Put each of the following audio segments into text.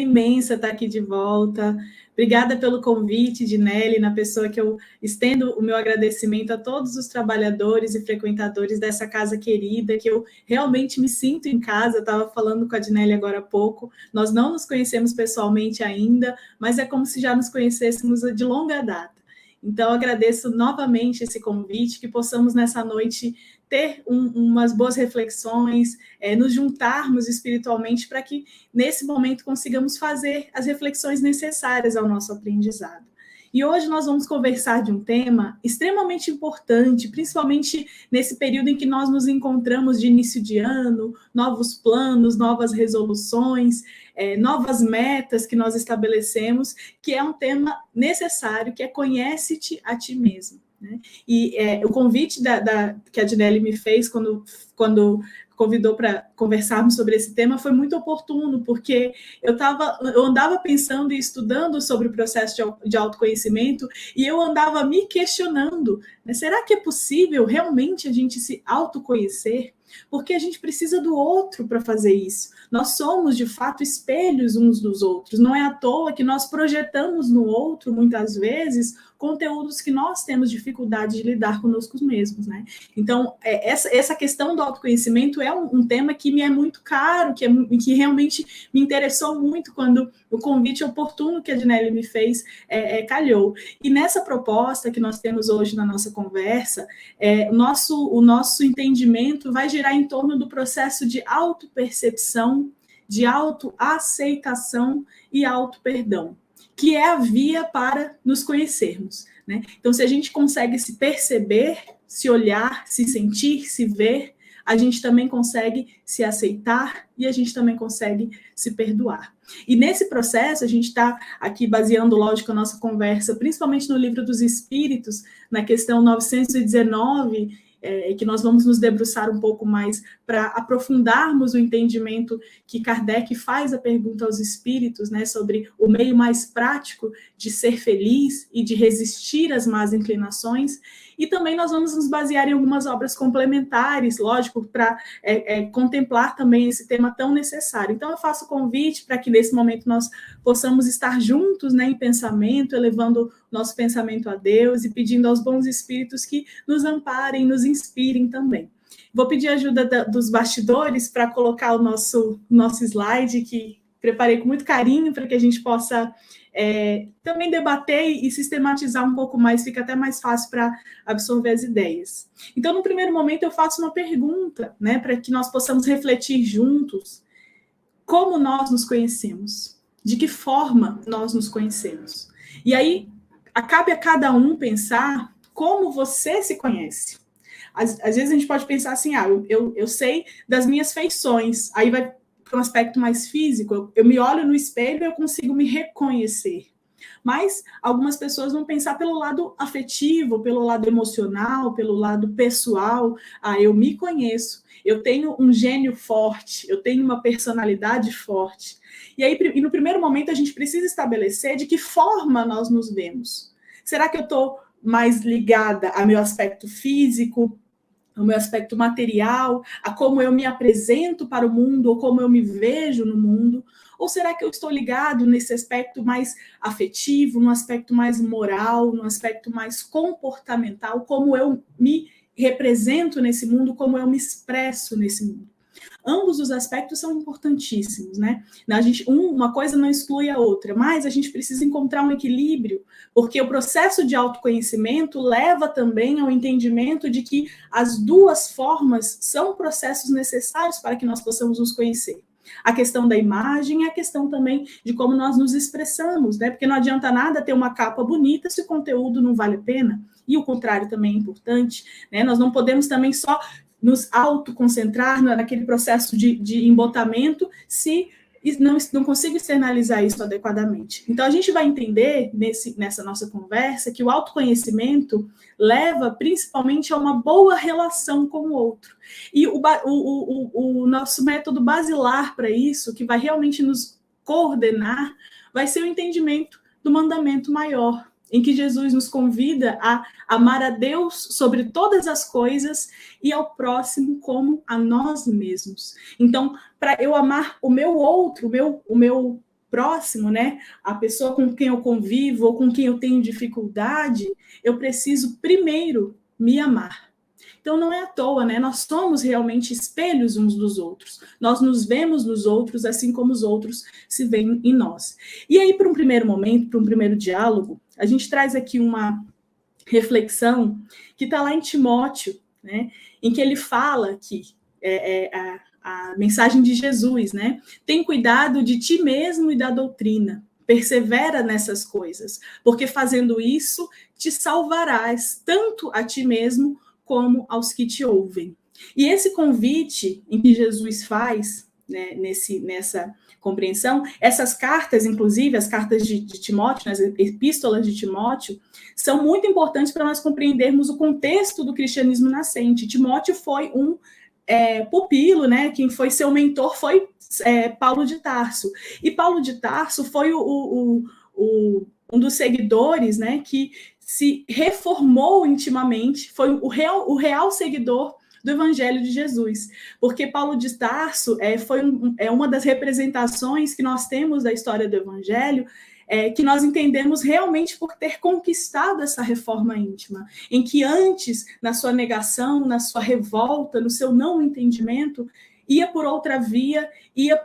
imensa estar aqui de volta. Obrigada pelo convite, Dinelly, na pessoa que eu estendo o meu agradecimento a todos os trabalhadores e frequentadores dessa casa querida, que eu realmente me sinto em casa. Eu estava falando com a Dinelly agora há pouco. Nós não nos conhecemos pessoalmente ainda, mas é como se já nos conhecêssemos de longa data. Então, agradeço novamente esse convite, que possamos nessa noite ter umas boas reflexões, nos juntarmos espiritualmente para que, nesse momento, consigamos fazer as reflexões necessárias ao nosso aprendizado. E hoje nós vamos conversar de um tema extremamente importante, principalmente nesse período em que nós nos encontramos de início de ano, novos planos, novas resoluções, novas metas que nós estabelecemos, que é um tema necessário, que é conhece-te a ti mesmo. Né? E o convite que a Dinelly me fez quando convidou para conversarmos sobre esse tema foi muito oportuno, porque eu andava pensando e estudando sobre o processo de autoconhecimento e eu andava me questionando, né? Será que é possível realmente a gente se autoconhecer? Porque a gente precisa do outro para fazer isso. Nós somos, de fato, espelhos uns dos outros. Não é à toa que nós projetamos no outro, muitas vezes, conteúdos que nós temos dificuldade de lidar conosco mesmos, né? Então, essa questão do autoconhecimento é um tema que me é muito caro, que realmente me interessou muito quando o convite oportuno que a Dinelly me fez calhou. E nessa proposta que nós temos hoje na nossa conversa, o nosso entendimento vai girar em torno do processo de autopercepção, de autoaceitação e autoperdão, que é a via para nos conhecermos. Né? Então, se a gente consegue se perceber, se olhar, se sentir, se ver, a gente também consegue se aceitar e a gente também consegue se perdoar. E nesse processo, a gente está aqui baseando, lógico, a nossa conversa, principalmente no Livro dos Espíritos, na questão 919, que nós vamos nos debruçar um pouco mais para aprofundarmos o entendimento que Kardec faz a pergunta aos espíritos, né, sobre o meio mais prático de ser feliz e de resistir às más inclinações. E também nós vamos nos basear em algumas obras complementares, lógico, para contemplar também esse tema tão necessário. Então, eu faço o convite para que, nesse momento, nós possamos estar juntos, né, em pensamento, elevando nosso pensamento a Deus e pedindo aos bons espíritos que nos amparem, nos inspirem também. Vou pedir a ajuda dos bastidores para colocar o nosso slide, que preparei com muito carinho para que a gente possa também debater e sistematizar um pouco mais, fica até mais fácil para absorver as ideias. Então, no primeiro momento, eu faço uma pergunta, né, para que nós possamos refletir juntos como nós nos conhecemos, de que forma nós nos conhecemos. E aí, cabe a cada um pensar como você se conhece. Às vezes a gente pode pensar assim, eu sei das minhas feições, aí vai para um aspecto mais físico, eu me olho no espelho e eu consigo me reconhecer. Mas algumas pessoas vão pensar pelo lado afetivo, pelo lado emocional, pelo lado pessoal. Eu me conheço, eu tenho um gênio forte, eu tenho uma personalidade forte. E no primeiro momento a gente precisa estabelecer de que forma nós nos vemos. Será que eu estou mais ligada ao meu aspecto físico, ao meu aspecto material, a como eu me apresento para o mundo, ou como eu me vejo no mundo? Ou será que eu estou ligado nesse aspecto mais afetivo, num aspecto mais moral, num aspecto mais comportamental, como eu me represento nesse mundo, como eu me expresso nesse mundo? Ambos os aspectos são importantíssimos, né? Uma coisa não exclui a outra, mas a gente precisa encontrar um equilíbrio, porque o processo de autoconhecimento leva também ao entendimento de que as duas formas são processos necessários para que nós possamos nos conhecer. A questão da imagem e a questão também de como nós nos expressamos, né? Porque não adianta nada ter uma capa bonita se o conteúdo não vale a pena, e o contrário também é importante, né? Nós não podemos também só nos autoconcentrar naquele processo de embotamento se não consigo externalizar isso adequadamente. Então, a gente vai entender nessa nossa conversa que o autoconhecimento leva principalmente a uma boa relação com o outro. E o nosso método basilar para isso, que vai realmente nos coordenar, vai ser o entendimento do mandamento maior, em que Jesus nos convida a amar a Deus sobre todas as coisas e ao próximo como a nós mesmos. Então, para eu amar o meu outro, o meu próximo, né, a pessoa com quem eu convivo ou com quem eu tenho dificuldade, eu preciso primeiro me amar. Então, não é à toa, né? Nós somos realmente espelhos uns dos outros. Nós nos vemos nos outros, assim como os outros se veem em nós. E aí, para um primeiro momento, para um primeiro diálogo, a gente traz aqui uma reflexão que está lá em Timóteo, né? Em que ele fala que a mensagem de Jesus, né? Tem cuidado de ti mesmo e da doutrina. Persevera nessas coisas, porque fazendo isso te salvarás tanto a ti mesmo como aos que te ouvem. E esse convite em que Jesus faz, né, nessa compreensão, essas cartas, inclusive as cartas de Timóteo, as epístolas de Timóteo, são muito importantes para nós compreendermos o contexto do cristianismo nascente. Timóteo foi um pupilo, né? Quem foi seu mentor foi Paulo de Tarso. E Paulo de Tarso foi um dos seguidores, né, que se reformou intimamente, foi o real seguidor do Evangelho de Jesus, porque Paulo de Tarso foi uma das representações que nós temos da história do Evangelho, que nós entendemos realmente por ter conquistado essa reforma íntima, em que antes, na sua negação, na sua revolta, no seu não entendimento, ia por outra via, ia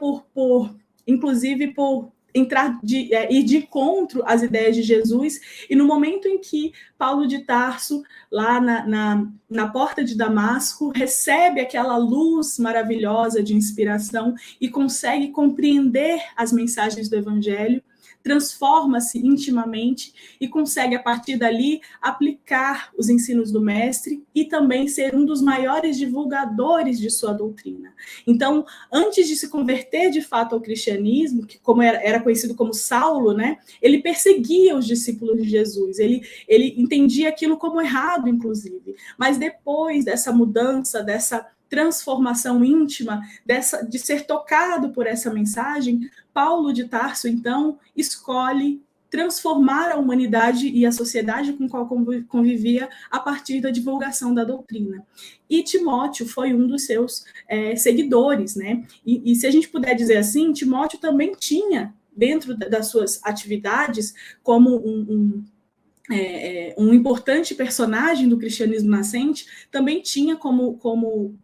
inclusive por ir de encontro às ideias de Jesus, e no momento em que Paulo de Tarso, lá na porta de Damasco, recebe aquela luz maravilhosa de inspiração e consegue compreender as mensagens do Evangelho, transforma-se intimamente e consegue, a partir dali, aplicar os ensinos do mestre e também ser um dos maiores divulgadores de sua doutrina. Então, antes de se converter de fato ao cristianismo, que como era conhecido como Saulo, né, ele perseguia os discípulos de Jesus, ele entendia aquilo como errado, inclusive. Mas depois dessa mudança, dessa transformação íntima, de ser tocado por essa mensagem, Paulo de Tarso, então, escolhe transformar a humanidade e a sociedade com a qual convivia a partir da divulgação da doutrina. E Timóteo foi um dos seus seguidores, né? E se a gente puder dizer assim, Timóteo também tinha, dentro das suas atividades, como um importante personagem do cristianismo nascente, também tinha como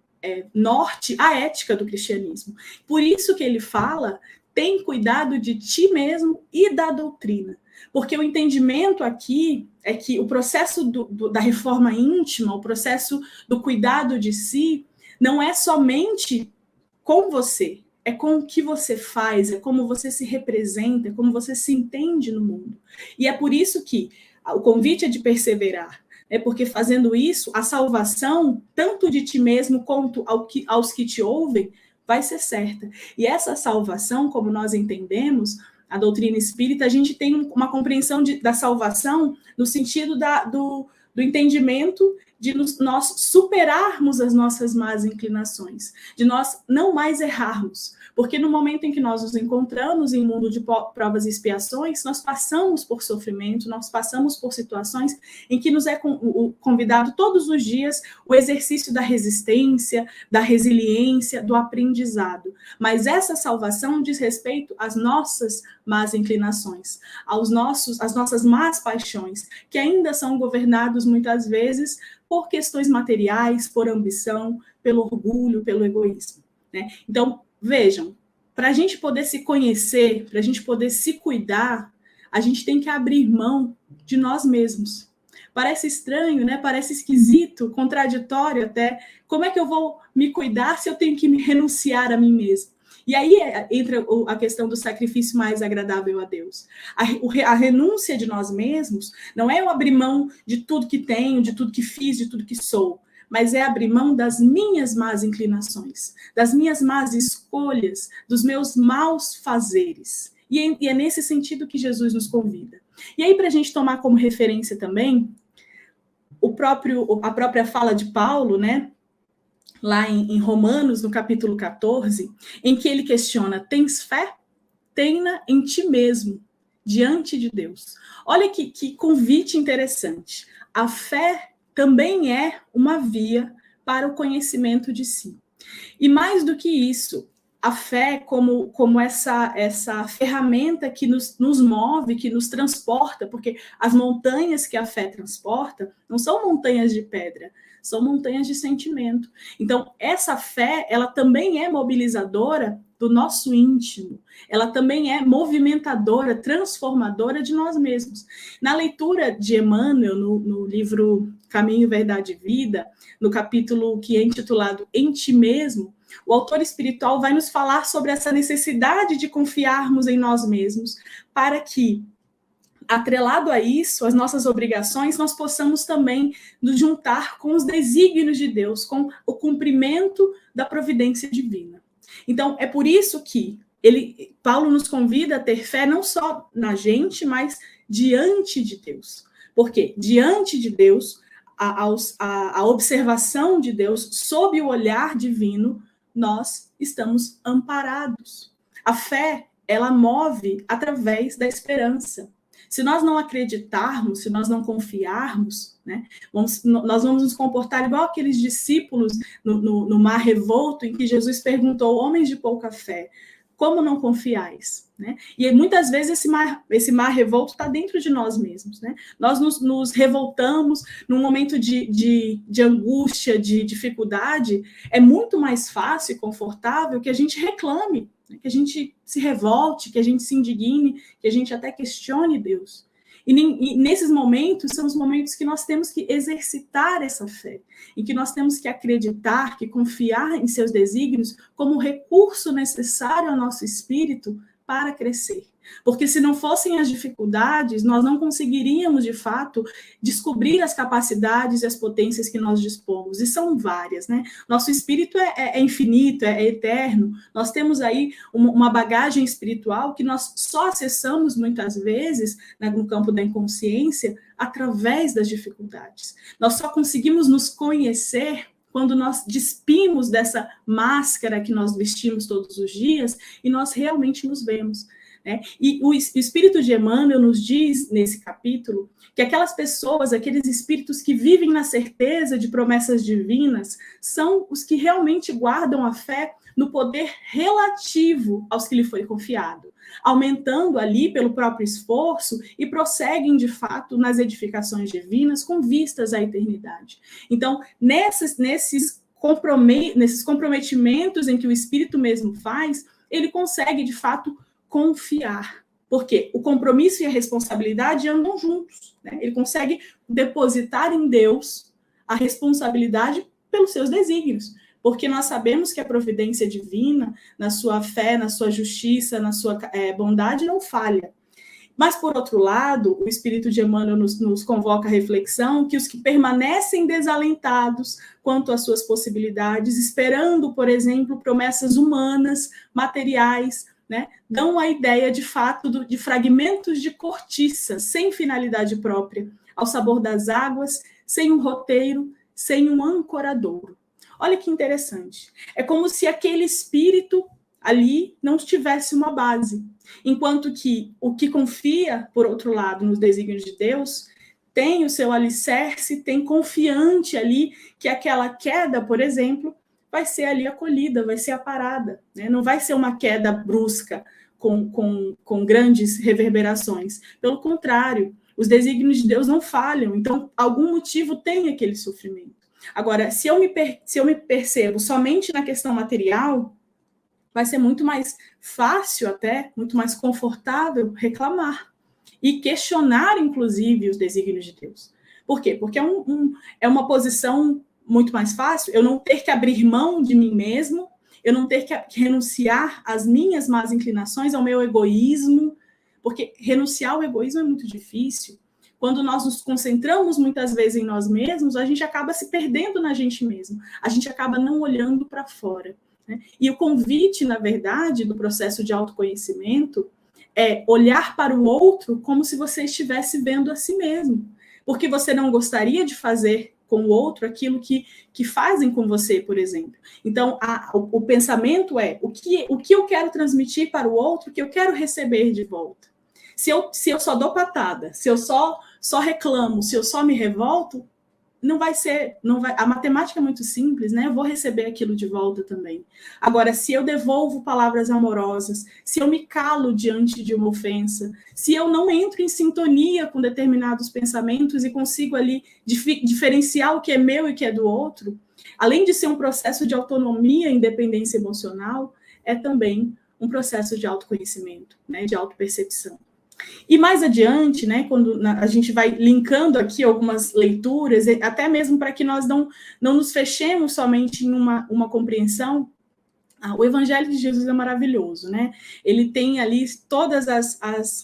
norte a ética do cristianismo. Por isso que ele fala, tem cuidado de ti mesmo e da doutrina. Porque o entendimento aqui é que o processo da reforma íntima, o processo do cuidado de si, não é somente com você, é com o que você faz, é como você se representa, é como você se entende no mundo. E é por isso que o convite é de perseverar, porque fazendo isso, a salvação, tanto de ti mesmo quanto aos que te ouvem, vai ser certa. E essa salvação, como nós entendemos, a doutrina espírita, a gente tem uma compreensão da salvação no sentido do entendimento de nós superarmos as nossas más inclinações, de nós não mais errarmos. Porque no momento em que nós nos encontramos em um mundo de provas e expiações, nós passamos por sofrimento, nós passamos por situações em que nos é convidado todos os dias o exercício da resistência, da resiliência, do aprendizado. Mas essa salvação diz respeito às nossas más inclinações, às nossas más paixões, que ainda são governados muitas vezes por questões materiais, por ambição, pelo orgulho, pelo egoísmo, né? Então, vejam, para a gente poder se conhecer, para a gente poder se cuidar, a gente tem que abrir mão de nós mesmos. Parece estranho, né? Parece esquisito, contraditório até. Como é que eu vou me cuidar se eu tenho que me renunciar a mim mesmo? E aí entra a questão do sacrifício mais agradável a Deus. A renúncia de nós mesmos não é eu abrir mão de tudo que tenho, de tudo que fiz, de tudo que sou, mas é abrir mão das minhas más inclinações, das minhas más escolhas, dos meus maus fazeres. E é nesse sentido que Jesus nos convida. E aí, para a gente tomar como referência também, a própria fala de Paulo, né? Lá em Romanos, no capítulo 14, em que ele questiona, tens fé? Tenha em ti mesmo, diante de Deus. Olha que convite interessante. A fé também é uma via para o conhecimento de si. E mais do que isso, a fé como essa ferramenta que nos move, que nos transporta, porque as montanhas que a fé transporta não são montanhas de pedra, são montanhas de sentimento. Então, essa fé, ela também é mobilizadora do nosso íntimo, ela também é movimentadora, transformadora de nós mesmos. Na leitura de Emmanuel, no livro Caminho, Verdade e Vida, no capítulo que é intitulado Em Ti Mesmo, o autor espiritual vai nos falar sobre essa necessidade de confiarmos em nós mesmos, para que, atrelado a isso, as nossas obrigações, nós possamos também nos juntar com os desígnios de Deus, com o cumprimento da providência divina. Então, é por isso que Paulo nos convida a ter fé não só na gente, mas diante de Deus. Porque diante de Deus, a observação de Deus, sob o olhar divino, nós estamos amparados. A fé, ela move através da esperança. Se nós não acreditarmos, se nós não confiarmos, né, nós vamos nos comportar igual aqueles discípulos no mar revolto, em que Jesus perguntou, homens de pouca fé, como não confiais? Né? E muitas vezes esse mar revolto está dentro de nós mesmos. Né? Nós nos revoltamos num momento de angústia, de dificuldade. É muito mais fácil e confortável que a gente reclame, né? Que a gente se revolte, que a gente se indigne, que a gente até questione Deus. E nesses momentos são os momentos que nós temos que exercitar essa fé, em que nós temos que acreditar, que confiar em seus desígnios como recurso necessário ao nosso espírito para crescer. Porque se não fossem as dificuldades, nós não conseguiríamos, de fato, descobrir as capacidades e as potências que nós dispomos, e são várias, né? Nosso espírito é infinito, é eterno, nós temos aí uma bagagem espiritual que nós só acessamos muitas vezes, né, no campo da inconsciência, através das dificuldades. Nós só conseguimos nos conhecer quando nós despimos dessa máscara que nós vestimos todos os dias e nós realmente nos vemos. Né? E o espírito de Emmanuel nos diz, nesse capítulo, que aquelas pessoas, aqueles espíritos que vivem na certeza de promessas divinas, são os que realmente guardam a fé no poder relativo aos que lhe foi confiado, aumentando ali pelo próprio esforço e prosseguem, de fato, nas edificações divinas com vistas à eternidade. Então, nesses comprometimentos em que o espírito mesmo faz, ele consegue, de fato, confiar, porque o compromisso e a responsabilidade andam juntos, né? Ele consegue depositar em Deus a responsabilidade pelos seus desígnios, porque nós sabemos que a providência divina, na sua fé, na sua justiça, na sua bondade, não falha. Mas, por outro lado, o Espírito de Emmanuel nos convoca a reflexão que os que permanecem desalentados quanto às suas possibilidades, esperando, por exemplo, promessas humanas, materiais, né, dão a ideia, de fato, de fragmentos de cortiça, sem finalidade própria, ao sabor das águas, sem um roteiro, sem um ancoradouro. Olha que interessante. É como se aquele espírito ali não tivesse uma base, enquanto que o que confia, por outro lado, nos desígnios de Deus, tem o seu alicerce, tem confiante ali que aquela queda, por exemplo, vai ser ali acolhida, vai ser aparada, né? Não vai ser uma queda brusca com grandes reverberações. Pelo contrário, os desígnios de Deus não falham, então algum motivo tem aquele sofrimento. Agora, se eu me percebo somente na questão material, vai ser muito mais fácil até, muito mais confortável reclamar e questionar, inclusive, os desígnios de Deus. Por quê? Porque é uma posição muito mais fácil, eu não ter que abrir mão de mim mesmo, eu não ter que renunciar às minhas más inclinações, ao meu egoísmo, porque renunciar ao egoísmo é muito difícil. Quando nós nos concentramos muitas vezes em nós mesmos, a gente acaba se perdendo na gente mesmo, a gente acaba não olhando para fora. Né? E o convite, na verdade, do processo de autoconhecimento é olhar para o outro como se você estivesse vendo a si mesmo, porque você não gostaria de fazer com o outro aquilo que fazem com você, por exemplo. Então, o pensamento é o que eu quero transmitir para o outro, que eu quero receber de volta. Se eu só dou patada, se eu só reclamo, se eu só me revolto, não vai ser, a matemática é muito simples, né? Eu vou receber aquilo de volta também. Agora, se eu devolvo palavras amorosas, se eu me calo diante de uma ofensa, se eu não entro em sintonia com determinados pensamentos e consigo ali diferenciar o que é meu e o que é do outro, além de ser um processo de autonomia e independência emocional, é também um processo de autoconhecimento, né? De autopercepção. E mais adiante, né, quando a gente vai linkando aqui algumas leituras, até mesmo para que nós não nos fechemos somente em uma compreensão, o Evangelho de Jesus é maravilhoso, né? Ele tem ali todos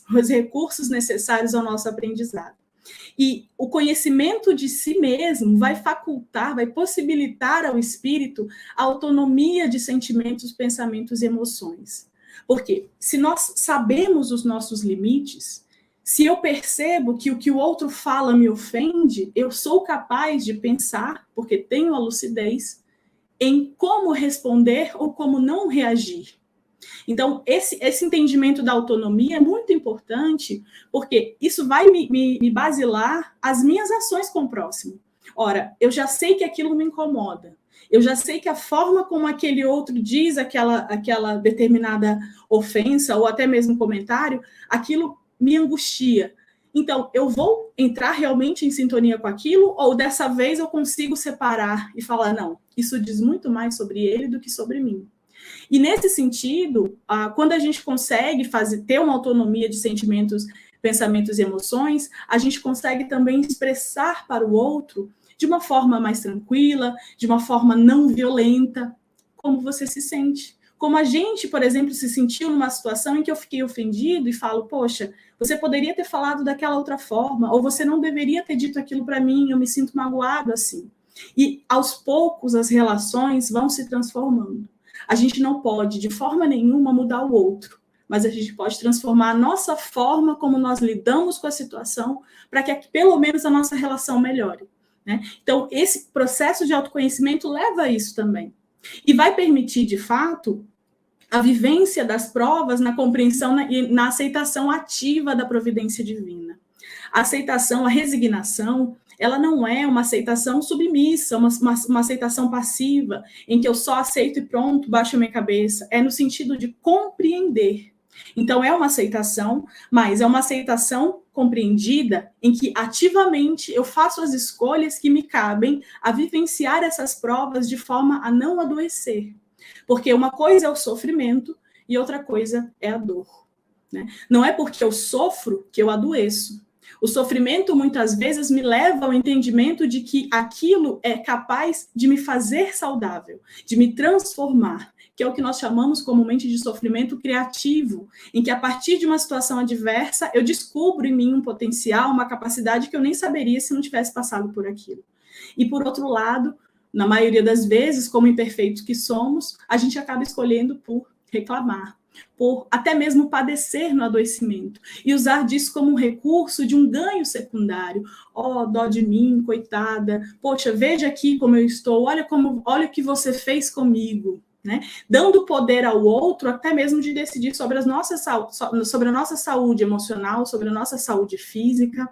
os recursos necessários ao nosso aprendizado. E o conhecimento de si mesmo vai facultar, vai possibilitar ao espírito a autonomia de sentimentos, pensamentos e emoções. Porque se nós sabemos os nossos limites, se eu percebo que o que o outro fala me ofende, eu sou capaz de pensar, porque tenho a lucidez, em como responder ou como não reagir. Então, esse entendimento da autonomia é muito importante, porque isso vai me basilar as minhas ações com o próximo. Ora, eu já sei que aquilo me incomoda. Eu já sei que a forma como aquele outro diz aquela determinada ofensa ou até mesmo comentário, aquilo me angustia. Então, eu vou entrar realmente em sintonia com aquilo ou dessa vez eu consigo separar e falar, não, isso diz muito mais sobre ele do que sobre mim. E nesse sentido, quando a gente consegue ter uma autonomia de sentimentos, pensamentos e emoções, a gente consegue também expressar para o outro de uma forma mais tranquila, de uma forma não violenta, como você se sente. Como a gente, por exemplo, se sentiu numa situação em que eu fiquei ofendido e falo, poxa, você poderia ter falado daquela outra forma, ou você não deveria ter dito aquilo para mim, eu me sinto magoado assim. E aos poucos as relações vão se transformando. A gente não pode, de forma nenhuma, mudar o outro, mas a gente pode transformar a nossa forma como nós lidamos com a situação para que, pelo menos, a nossa relação melhore. Né? Então, esse processo de autoconhecimento leva a isso também. E vai permitir, de fato, a vivência das provas na compreensão e na aceitação ativa da providência divina. A aceitação, a resignação, ela não é uma aceitação submissa, uma aceitação passiva, em que eu só aceito e pronto, baixo a minha cabeça. É no sentido de compreender. Então, é uma aceitação, mas é uma aceitação compreendida em que ativamente eu faço as escolhas que me cabem a vivenciar essas provas de forma a não adoecer. Porque uma coisa é o sofrimento e outra coisa é a dor. Né? Não é porque eu sofro que eu adoeço. O sofrimento, muitas vezes, me leva ao entendimento de que aquilo é capaz de me fazer saudável, de me transformar, que é o que nós chamamos comumente de sofrimento criativo, em que, a partir de uma situação adversa, eu descubro em mim um potencial, uma capacidade que eu nem saberia se não tivesse passado por aquilo. E, por outro lado, na maioria das vezes, como imperfeitos que somos, a gente acaba escolhendo por reclamar, por até mesmo padecer no adoecimento e usar disso como um recurso de um ganho secundário. Oh, dó de mim, coitada. Poxa, veja aqui como eu estou. Olha o que você fez comigo. Né? Dando poder ao outro até mesmo de decidir sobre a nossa saúde emocional, sobre a nossa saúde física,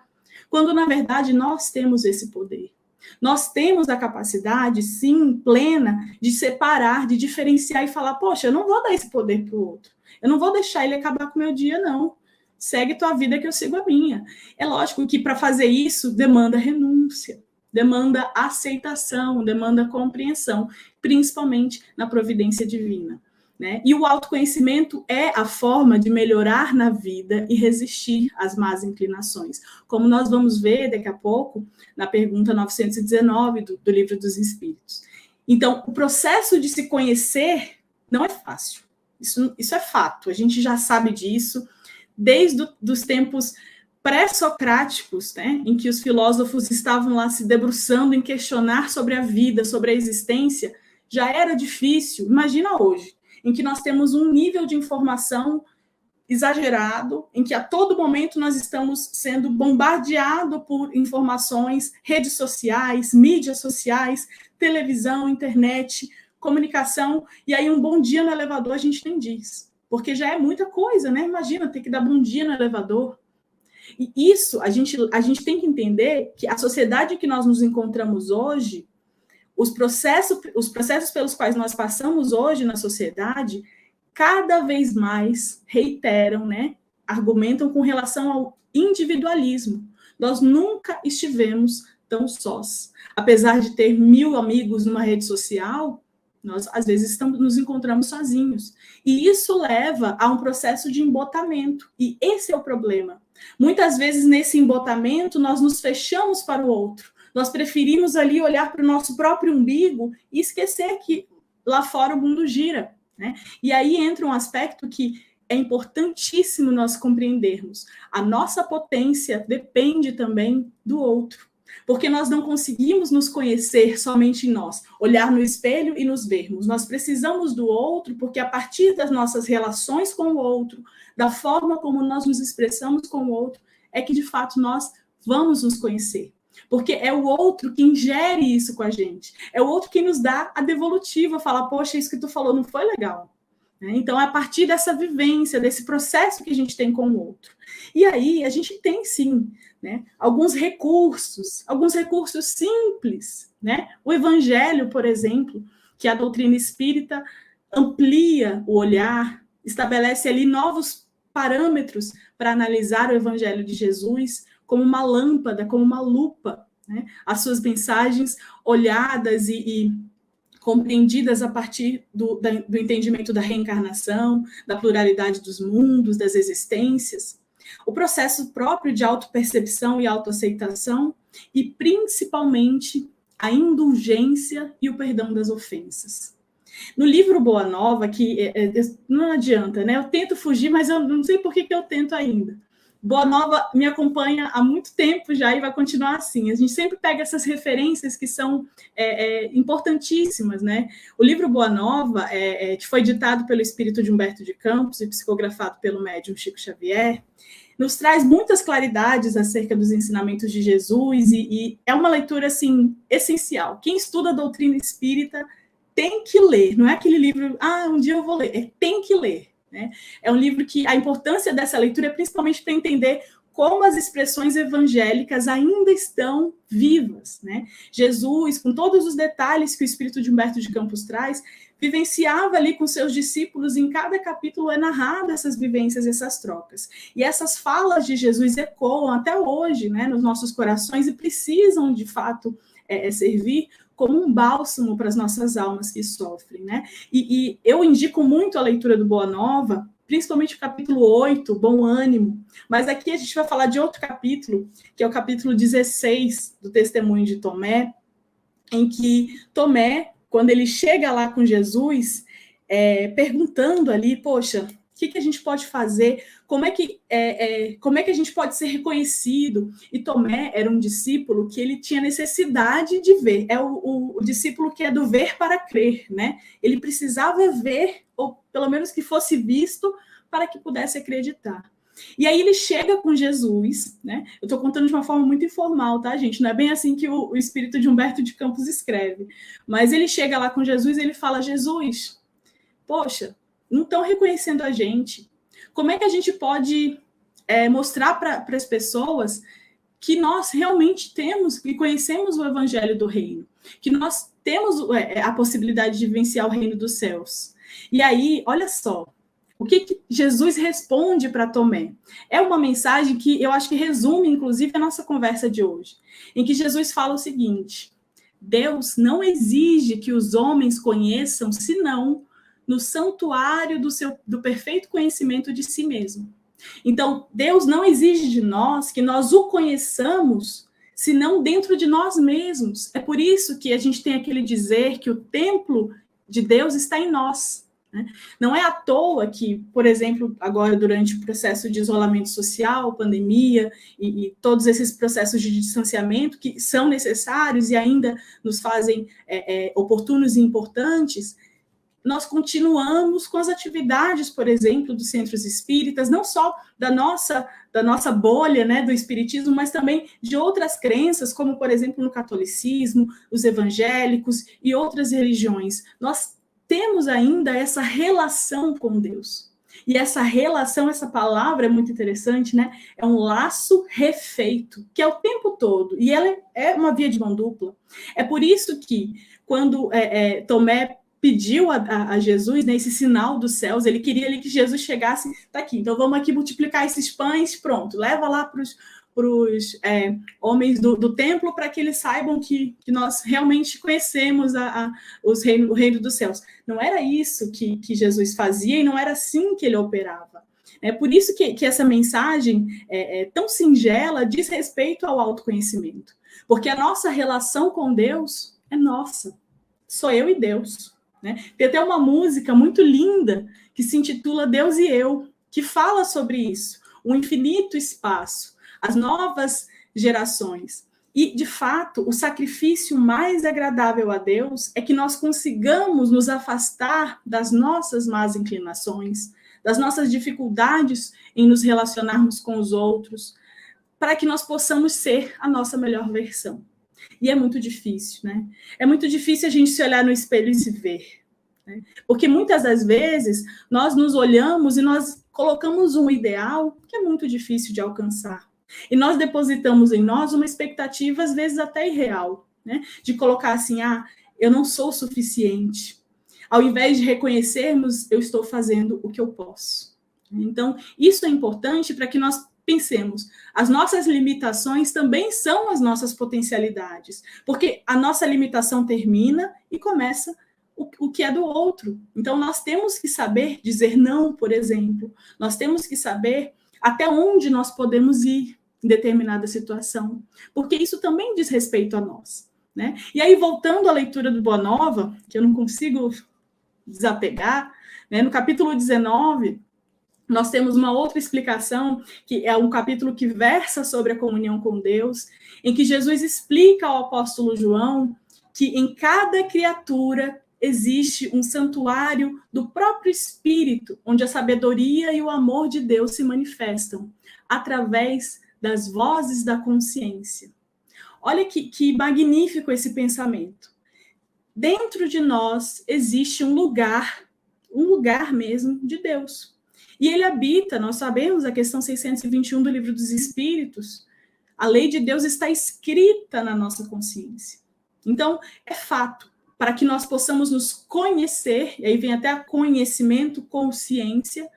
quando na verdade nós temos esse poder. Nós temos a capacidade, sim, plena, de separar, de diferenciar e falar, poxa, eu não vou dar esse poder para o outro. Eu não vou deixar ele acabar com o meu dia, não. Segue tua vida que eu sigo a minha. É lógico que para fazer isso demanda renúncia, demanda aceitação, demanda compreensão, principalmente na providência divina. Né? E o autoconhecimento é a forma de melhorar na vida e resistir às más inclinações. Como nós vamos ver daqui a pouco, na pergunta 919 do Livro dos Espíritos. Então, o processo de se conhecer não é fácil. Isso é fato, a gente já sabe disso, desde os tempos pré-socráticos, né, em que os filósofos estavam lá se debruçando em questionar sobre a vida, sobre a existência, já era difícil. Imagina hoje, em que nós temos um nível de informação exagerado, em que a todo momento nós estamos sendo bombardeados por informações, redes sociais, mídias sociais, televisão, internet, comunicação, e aí um bom dia no elevador a gente nem diz, porque já é muita coisa, né? Imagina ter que dar bom dia no elevador. E isso, a gente tem que entender que a sociedade que nós nos encontramos hoje, os processos pelos quais nós passamos hoje na sociedade, cada vez mais reiteram, né, argumentam com relação ao individualismo. Nós nunca estivemos tão sós. Apesar de ter 1000 amigos numa rede social, nós, às vezes, nos encontramos sozinhos. E isso leva a um processo de embotamento. E esse é o problema. Muitas vezes, nesse embotamento, nós nos fechamos para o outro. Nós preferimos ali olhar para o nosso próprio umbigo e esquecer que lá fora o mundo gira, né? E aí entra um aspecto que é importantíssimo nós compreendermos. A nossa potência depende também do outro. Porque nós não conseguimos nos conhecer somente em nós, olhar no espelho e nos vermos. Nós precisamos do outro, porque a partir das nossas relações com o outro, da forma como nós nos expressamos com o outro, é que de fato nós vamos nos conhecer. Porque é o outro que ingere isso com a gente. É o outro que nos dá a devolutiva, fala, poxa, isso que tu falou não foi legal. Então, é a partir dessa vivência, desse processo que a gente tem com o outro. E aí, a gente tem, sim, né, alguns recursos simples. Né? O Evangelho, por exemplo, que a doutrina espírita amplia o olhar, estabelece ali novos parâmetros para analisar o Evangelho de Jesus como uma lâmpada, como uma lupa. Né? As suas mensagens olhadas e compreendidas a partir do entendimento da reencarnação, da pluralidade dos mundos, das existências, o processo próprio de autopercepção e autoaceitação, e principalmente a indulgência e o perdão das ofensas. No livro Boa Nova, que não adianta, né? Eu tento fugir, mas eu não sei por que eu tento ainda. Boa Nova me acompanha há muito tempo já e vai continuar assim. A gente sempre pega essas referências que são importantíssimas, né? O livro Boa Nova, que foi ditado pelo espírito de Humberto de Campos e psicografado pelo médium Chico Xavier, nos traz muitas claridades acerca dos ensinamentos de Jesus e é uma leitura, assim, essencial. Quem estuda a doutrina espírita tem que ler, não é aquele livro, um dia eu vou ler, tem que ler. Né? É um livro que a importância dessa leitura é principalmente para entender como as expressões evangélicas ainda estão vivas. Né? Jesus, com todos os detalhes que o espírito de Humberto de Campos traz, vivenciava ali com seus discípulos, em cada capítulo é narrado essas vivências, essas trocas. E essas falas de Jesus ecoam até hoje, né, nos nossos corações e precisam, de fato, servir como um bálsamo para as nossas almas que sofrem. Né? E eu indico muito a leitura do Boa Nova, principalmente o capítulo 8, Bom Ânimo, mas aqui a gente vai falar de outro capítulo, que é o capítulo 16 do Testemunho de Tomé, em que Tomé, quando ele chega lá com Jesus, perguntando ali, poxa, o que a gente pode fazer? Como é que a gente pode ser reconhecido? E Tomé era um discípulo que ele tinha necessidade de ver. É o discípulo que é do ver para crer, né? Ele precisava ver, ou pelo menos que fosse visto, para que pudesse acreditar. E aí ele chega com Jesus, né? Eu estou contando de uma forma muito informal, tá, gente? Não é bem assim que o espírito de Humberto de Campos escreve. Mas ele chega lá com Jesus e ele fala, Jesus, poxa, não estão reconhecendo a gente. Como é que a gente pode mostrar para as pessoas que nós realmente temos e conhecemos o Evangelho do Reino, que nós temos a possibilidade de vivenciar o Reino dos Céus? E aí, olha só, o que Jesus responde para Tomé? É uma mensagem que eu acho que resume, inclusive, a nossa conversa de hoje, em que Jesus fala o seguinte: Deus não exige que os homens conheçam, senão no santuário do perfeito conhecimento de si mesmo. Então, Deus não exige de nós que nós o conheçamos, senão dentro de nós mesmos. É por isso que a gente tem aquele dizer que o templo de Deus está em nós. Né? Não é à toa que, por exemplo, agora durante o processo de isolamento social, pandemia e todos esses processos de distanciamento que são necessários e ainda nos fazem oportunos e importantes, nós continuamos com as atividades, por exemplo, dos centros espíritas, não só da nossa bolha, né, do espiritismo, mas também de outras crenças, como, por exemplo, no catolicismo, os evangélicos e outras religiões. Nós temos ainda essa relação com Deus. E essa relação, essa palavra é muito interessante, né? É um laço refeito, que é o tempo todo. E ela é uma via de mão dupla. É por isso que, quando Tomé pediu a Jesus, né, esse sinal dos céus, ele queria ali que Jesus chegasse, tá aqui, então vamos aqui multiplicar esses pães, pronto, leva lá para os homens do templo, para que eles saibam que nós realmente conhecemos o reino dos céus. Não era isso que Jesus fazia e não era assim que ele operava. É por isso que essa mensagem tão singela diz respeito ao autoconhecimento. Porque a nossa relação com Deus é nossa. Sou eu e Deus. Né? Tem até uma música muito linda que se intitula Deus e Eu, que fala sobre isso. O infinito espaço, as novas gerações. E, de fato, o sacrifício mais agradável a Deus é que nós consigamos nos afastar das nossas más inclinações, das nossas dificuldades em nos relacionarmos com os outros, para que nós possamos ser a nossa melhor versão. E é muito difícil, né? É muito difícil a gente se olhar no espelho e se ver. Né? Porque muitas das vezes nós nos olhamos e nós colocamos um ideal que é muito difícil de alcançar. E nós depositamos em nós uma expectativa, às vezes até irreal, né? De colocar assim, eu não sou o suficiente. Ao invés de reconhecermos, eu estou fazendo o que eu posso. Então, isso é importante para que nós pensemos, as nossas limitações também são as nossas potencialidades, porque a nossa limitação termina e começa o que é do outro. Então, nós temos que saber dizer não, por exemplo. Nós temos que saber até onde nós podemos ir em determinada situação, porque isso também diz respeito a nós. Né? E aí, voltando à leitura do Boa Nova, que eu não consigo desapegar, né? No capítulo 19, nós temos uma outra explicação, que é um capítulo que versa sobre a comunhão com Deus, em que Jesus explica ao apóstolo João que em cada criatura existe um santuário do próprio Espírito, onde a sabedoria e o amor de Deus se manifestam, através das vozes da consciência. Olha que magnífico esse pensamento. Dentro de nós existe um lugar mesmo de Deus. E ele habita, nós sabemos, a questão 621 do Livro dos Espíritos, a lei de Deus está escrita na nossa consciência. Então, é fato, para que nós possamos nos conhecer, e aí vem até conhecimento, consciência,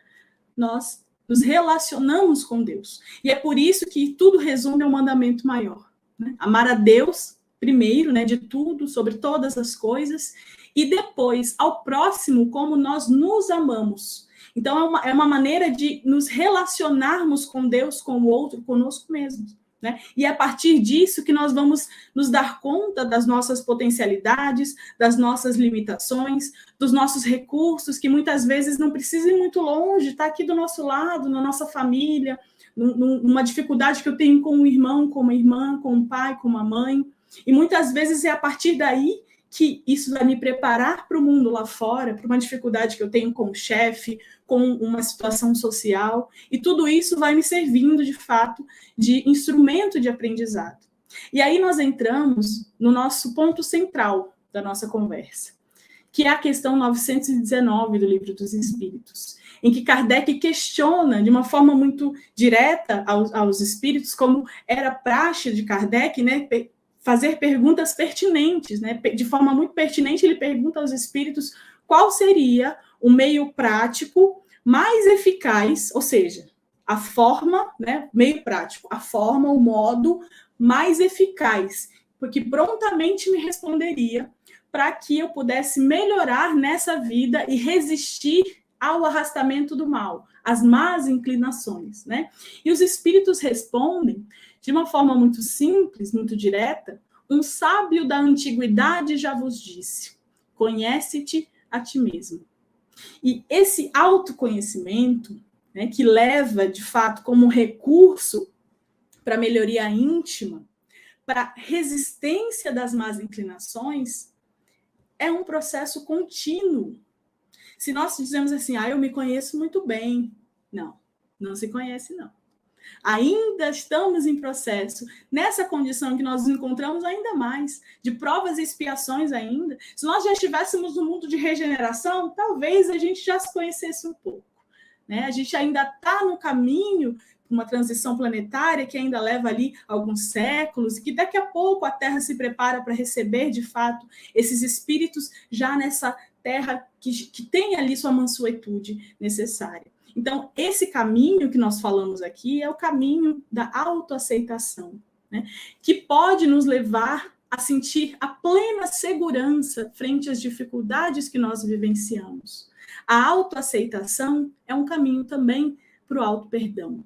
nós nos relacionamos com Deus. E é por isso que tudo resume ao mandamento maior. Né? Amar a Deus, primeiro, né, de tudo, sobre todas as coisas, e depois ao próximo como nós nos amamos. Então, é uma maneira de nos relacionarmos com Deus, com o outro, conosco mesmos. Né? E é a partir disso que nós vamos nos dar conta das nossas potencialidades, das nossas limitações, dos nossos recursos, que muitas vezes não precisam ir muito longe, está aqui do nosso lado, na nossa família, numa dificuldade que eu tenho com um irmão, com uma irmã, com um pai, com uma mãe. E muitas vezes é a partir daí que isso vai me preparar para o mundo lá fora, para uma dificuldade que eu tenho com o chefe, com uma situação social, e tudo isso vai me servindo, de fato, de instrumento de aprendizado. E aí nós entramos no nosso ponto central da nossa conversa, que é a questão 919 do Livro dos Espíritos, em que Kardec questiona de uma forma muito direta aos espíritos, como era praxe de Kardec, né, fazer perguntas pertinentes, né? De forma muito pertinente, ele pergunta aos espíritos qual seria o meio prático mais eficaz, ou seja, a forma, né? Meio prático, a forma, o modo mais eficaz, porque prontamente me responderia para que eu pudesse melhorar nessa vida e resistir ao arrastamento do mal, às más inclinações, né? E os espíritos respondem de uma forma muito simples, muito direta: um sábio da antiguidade já vos disse, conhece-te a ti mesmo. E esse autoconhecimento, né, que leva, de fato, como recurso para a melhoria íntima, para a resistência das más inclinações, é um processo contínuo. Se nós dizemos assim, eu me conheço muito bem, não se conhece, não. Ainda estamos em processo, nessa condição que nós nos encontramos ainda mais, de provas e expiações ainda. Se nós já estivéssemos no mundo de regeneração, talvez a gente já se conhecesse um pouco. né? A gente ainda está no caminho, uma transição planetária que ainda leva ali alguns séculos, e que daqui a pouco a Terra se prepara para receber, de fato, esses espíritos já nessa Terra que tem ali sua mansuetude necessária. Então, esse caminho que nós falamos aqui é o caminho da autoaceitação, né? Que pode nos levar a sentir a plena segurança frente às dificuldades que nós vivenciamos. A autoaceitação é um caminho também para o auto-perdão.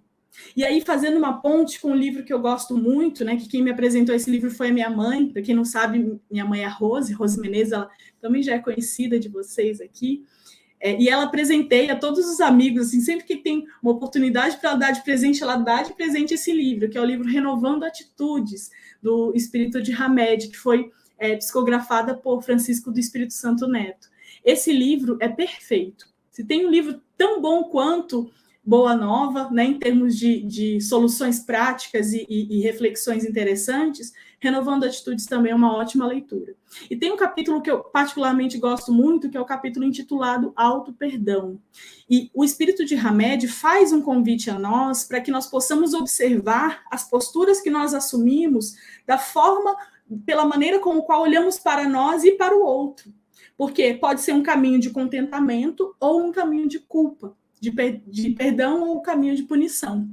E aí, fazendo uma ponte com um livro que eu gosto muito, né, que quem me apresentou esse livro foi a minha mãe. Para quem não sabe, minha mãe é a Rose Menezes, ela também já é conhecida de vocês aqui. E ela presenteia todos os amigos, assim, sempre que tem uma oportunidade para ela dar de presente, ela dá de presente esse livro, que é o livro Renovando Atitudes, do Espírito de Hamed, que foi psicografada por Francisco do Espírito Santo Neto. Esse livro é perfeito. Se tem um livro tão bom quanto Boa Nova, né, em termos de soluções práticas e reflexões interessantes, Renovando Atitudes também é uma ótima leitura. E tem um capítulo que eu particularmente gosto muito, que é o capítulo intitulado Auto-Perdão. E o Espírito de Hamed faz um convite a nós para que nós possamos observar as posturas que nós assumimos da forma, pela maneira com a qual olhamos para nós e para o outro. Porque pode ser um caminho de contentamento ou um caminho de culpa, de perdão ou caminho de punição.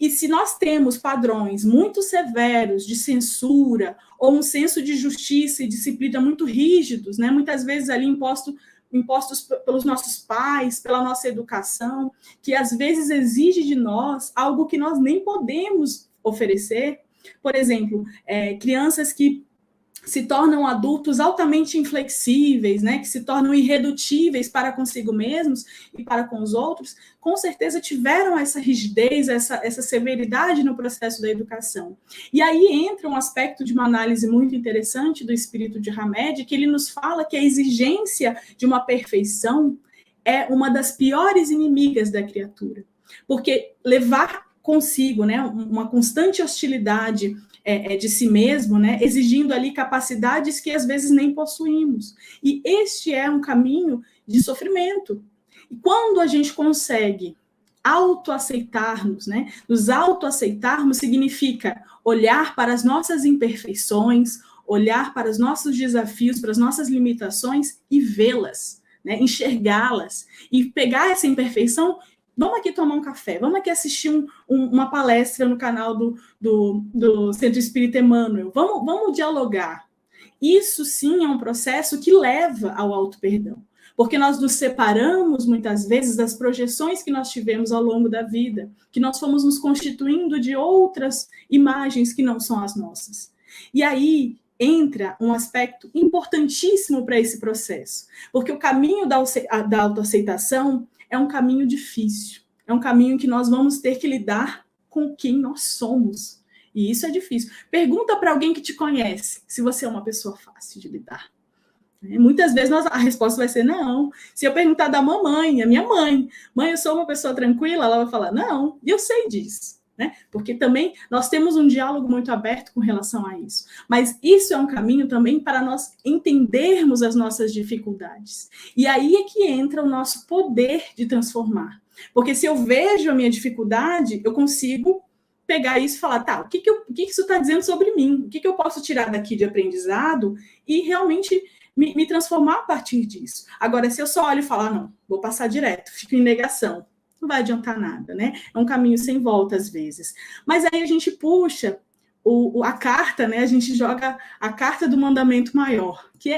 E se nós temos padrões muito severos de censura ou um senso de justiça e disciplina muito rígidos, né, muitas vezes ali impostos pelos nossos pais, pela nossa educação, que às vezes exige de nós algo que nós nem podemos oferecer. Por exemplo, crianças que se tornam adultos altamente inflexíveis, né, que se tornam irredutíveis para consigo mesmos e para com os outros, com certeza tiveram essa rigidez, essa severidade no processo da educação. E aí entra um aspecto de uma análise muito interessante do Espírito de Hamed, que ele nos fala que a exigência de uma perfeição é uma das piores inimigas da criatura, porque levar consigo, né, uma constante hostilidade de si mesmo, né, exigindo ali capacidades que às vezes nem possuímos. E este é um caminho de sofrimento. E quando a gente consegue autoaceitar-nos, né, nos autoaceitarmos significa olhar para as nossas imperfeições, olhar para os nossos desafios, para as nossas limitações e vê-las, né, enxergá-las e pegar essa imperfeição. Vamos aqui tomar um café, vamos aqui assistir uma palestra no canal do Centro Espírita Emmanuel, vamos dialogar. Isso sim é um processo que leva ao auto-perdão, porque nós nos separamos muitas vezes das projeções que nós tivemos ao longo da vida, que nós fomos nos constituindo de outras imagens que não são as nossas. E aí entra um aspecto importantíssimo para esse processo, porque o caminho da autoaceitação é um caminho difícil, é um caminho que nós vamos ter que lidar com quem nós somos. E isso é difícil. Pergunta para alguém que te conhece se você é uma pessoa fácil de lidar. Muitas vezes a resposta vai ser não. Se eu perguntar da mamãe, a minha mãe, eu sou uma pessoa tranquila, ela vai falar não, e eu sei disso. Né? Porque também nós temos um diálogo muito aberto com relação a isso. Mas isso é um caminho também para nós entendermos as nossas dificuldades. E aí é que entra o nosso poder de transformar. Porque se eu vejo a minha dificuldade, eu consigo pegar isso e falar, tá, o que isso está dizendo sobre mim? O que eu posso tirar daqui de aprendizado e realmente me transformar a partir disso. Agora, se eu só olho e falar, não, vou passar direto, fico em negação, não vai adiantar nada, né? É um caminho sem volta, às vezes. Mas aí a gente puxa a carta, né? A gente joga a carta do mandamento maior, que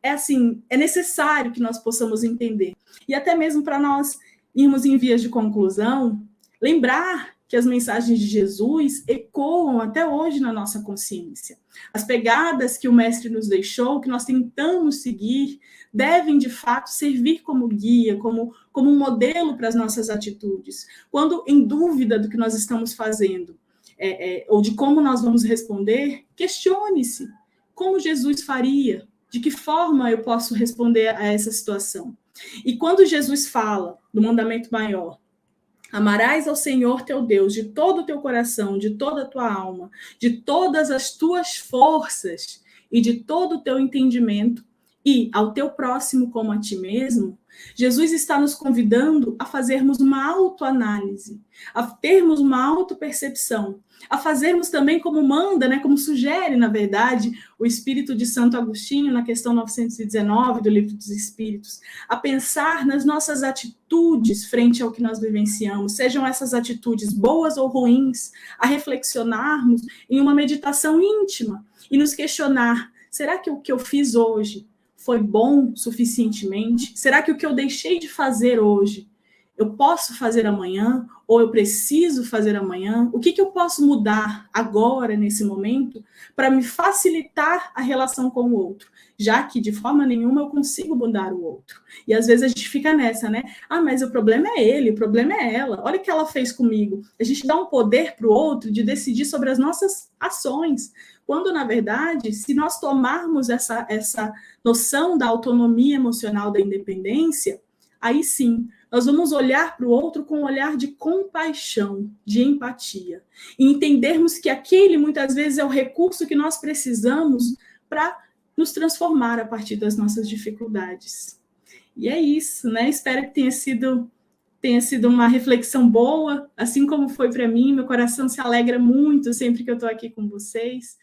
assim, é necessário que nós possamos entender. E até mesmo para nós irmos em vias de conclusão, lembrar que as mensagens de Jesus ecoam até hoje na nossa consciência. As pegadas que o Mestre nos deixou, que nós tentamos seguir, devem, de fato, servir como guia, como um modelo para as nossas atitudes. Quando em dúvida do que nós estamos fazendo, ou de como nós vamos responder, questione-se. Como Jesus faria? De que forma eu posso responder a essa situação? E quando Jesus fala do mandamento maior, amarás ao Senhor teu Deus de todo o teu coração, de toda a tua alma, de todas as tuas forças e de todo o teu entendimento, e ao teu próximo como a ti mesmo, Jesus está nos convidando a fazermos uma autoanálise, a termos uma autopercepção, a fazermos também como manda, né, como sugere, na verdade, o Espírito de Santo Agostinho, na questão 919 do Livro dos Espíritos, a pensar nas nossas atitudes frente ao que nós vivenciamos, sejam essas atitudes boas ou ruins, a reflexionarmos em uma meditação íntima e nos questionar: será que o que eu fiz hoje foi bom suficientemente? Será que o que eu deixei de fazer hoje eu posso fazer amanhã? Ou eu preciso fazer amanhã? O que eu posso mudar agora, nesse momento, para me facilitar a relação com o outro? Já que, de forma nenhuma, eu consigo mudar o outro. E, às vezes, a gente fica nessa, né? Ah, mas o problema é ele, o problema é ela. Olha o que ela fez comigo. A gente dá um poder para o outro de decidir sobre as nossas ações. Quando, na verdade, se nós tomarmos essa noção da autonomia emocional, da independência, aí sim, nós vamos olhar para o outro com um olhar de compaixão, de empatia, e entendermos que aquele, muitas vezes, é o recurso que nós precisamos para nos transformar a partir das nossas dificuldades. E é isso, né? Espero que tenha sido uma reflexão boa, assim como foi para mim. Meu coração se alegra muito sempre que eu estou aqui com vocês.